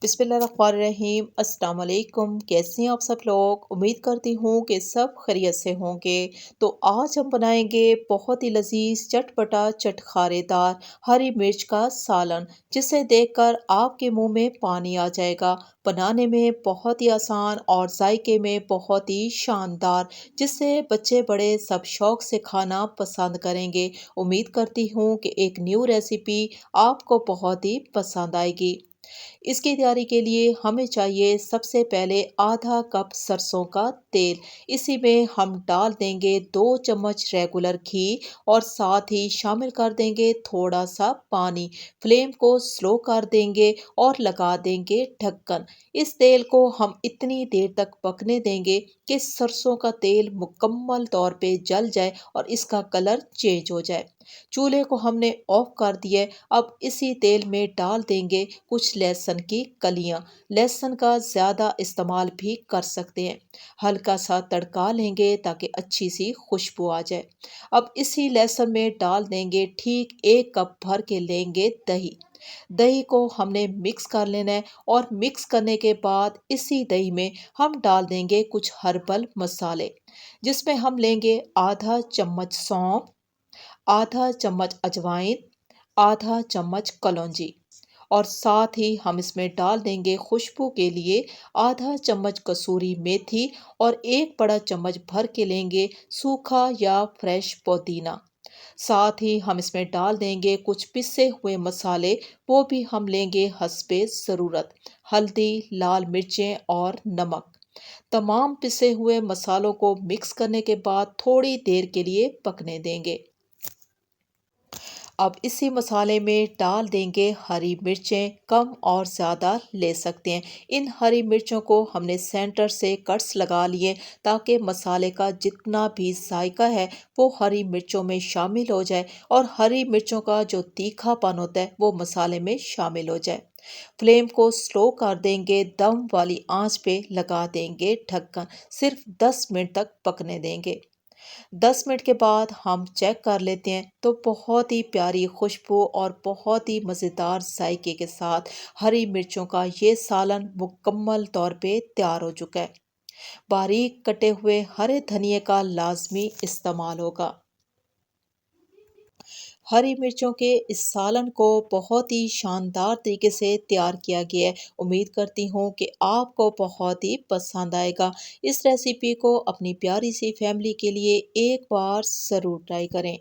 बिस्मिल्लाहिर्रहमानिर्रहीम अस्सलाम वालेकुम। कैसे हैं आप सब लोग? उम्मीद करती हूँ कि सब खैरियत से होंगे। तो आज हम बनाएंगे बहुत ही लजीज चटपटा चटखारेदार हरी मिर्च का सालन, जिसे देखकर आपके मुंह में पानी आ जाएगा। बनाने में बहुत ही आसान और जायके में बहुत ही शानदार, जिससे बच्चे बड़े सब शौक से खाना पसंद करेंगे। उम्मीद करती हूँ कि एक न्यू रेसिपी आपको बहुत ही पसंद आएगी। इसकी तैयारी के लिए हमें चाहिए सबसे पहले आधा कप सरसों का तेल। इसी में हम डाल देंगे 2 चम्मच रेगुलर घी और साथ ही शामिल कर देंगे थोड़ा सा पानी। फ्लेम को स्लो कर देंगे और लगा देंगे ढक्कन। इस तेल को हम इतनी देर तक पकने देंगे कि सरसों का तेल मुकम्मल तौर पे जल जाए और इसका कलर चेंज हो जाए। चूल्हे को हमने ऑफ कर दिया है। अब इसी तेल में डाल देंगे कुछ लहसुन की कलियां। लहसुन का ज़्यादा इस्तेमाल भी कर सकते हैं। हल्का सा तड़का लेंगे ताकि अच्छी सी खुशबू आ जाए। अब इसी लहसुन में डाल देंगे ठीक 1 कप भर के लेंगे दही। दही को हमने मिक्स कर लेना है और मिक्स करने के बाद इसी दही में हम डाल देंगे कुछ हर्बल मसाले, जिसमें हम लेंगे आधा चम्मच सौंफ, आधा चम्मच अजवाइन, आधा चम्मच कलौंजी और साथ ही हम इसमें डाल देंगे खुशबू के लिए आधा चम्मच कसूरी मेथी और 1 बड़ा चम्मच भर के लेंगे सूखा या फ्रेश पुदीना। साथ ही हम इसमें डाल देंगे कुछ पिसे हुए मसाले, वो भी हम लेंगे हस्बे ज़रूरत। हल्दी, लाल मिर्चें और नमक। तमाम पिसे हुए मसालों को मिक्स करने के बाद थोड़ी देर के लिए पकने देंगे। अब इसी मसाले में डाल देंगे हरी मिर्चें, कम और ज़्यादा ले सकते हैं। इन हरी मिर्चों को हमने सेंटर से कट्स लगा लिए ताकि मसाले का जितना भी जायका है वो हरी मिर्चों में शामिल हो जाए और हरी मिर्चों का जो तीखापन होता है वो मसाले में शामिल हो जाए। फ्लेम को स्लो कर देंगे, दम वाली आंच पे लगा देंगे ढक्कन। सिर्फ 10 मिनट तक पकने देंगे। 10 मिनट के बाद हम चेक कर लेते हैं तो बहुत ही प्यारी खुशबू और बहुत ही मज़ेदार जायके के साथ हरी मिर्चों का ये सालन मुकम्मल तौर पे तैयार हो चुका है। बारीक कटे हुए हरे धनिए का लाजमी इस्तेमाल होगा। हरी मिर्चों के इस सालन को बहुत ही शानदार तरीके से तैयार किया गया है। उम्मीद करती हूँ कि आपको बहुत ही पसंद आएगा। इस रेसिपी को अपनी प्यारी सी फैमिली के लिए एक बार ज़रूर ट्राई करें।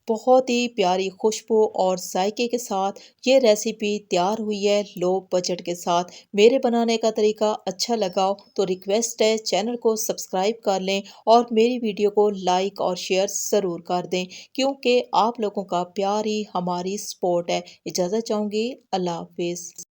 बहुत ही प्यारी खुशबू और जायके के साथ ये रेसिपी तैयार हुई है लो बजट के साथ। मेरे बनाने का तरीका अच्छा लगा हो तो रिक्वेस्ट है चैनल को सब्सक्राइब कर लें और मेरी वीडियो को लाइक और शेयर ज़रूर कर दें, क्योंकि आप लोगों का प्यार ही हमारी सपोर्ट है। इजाज़त चाहूँगी। अल्लाह हाफिज़।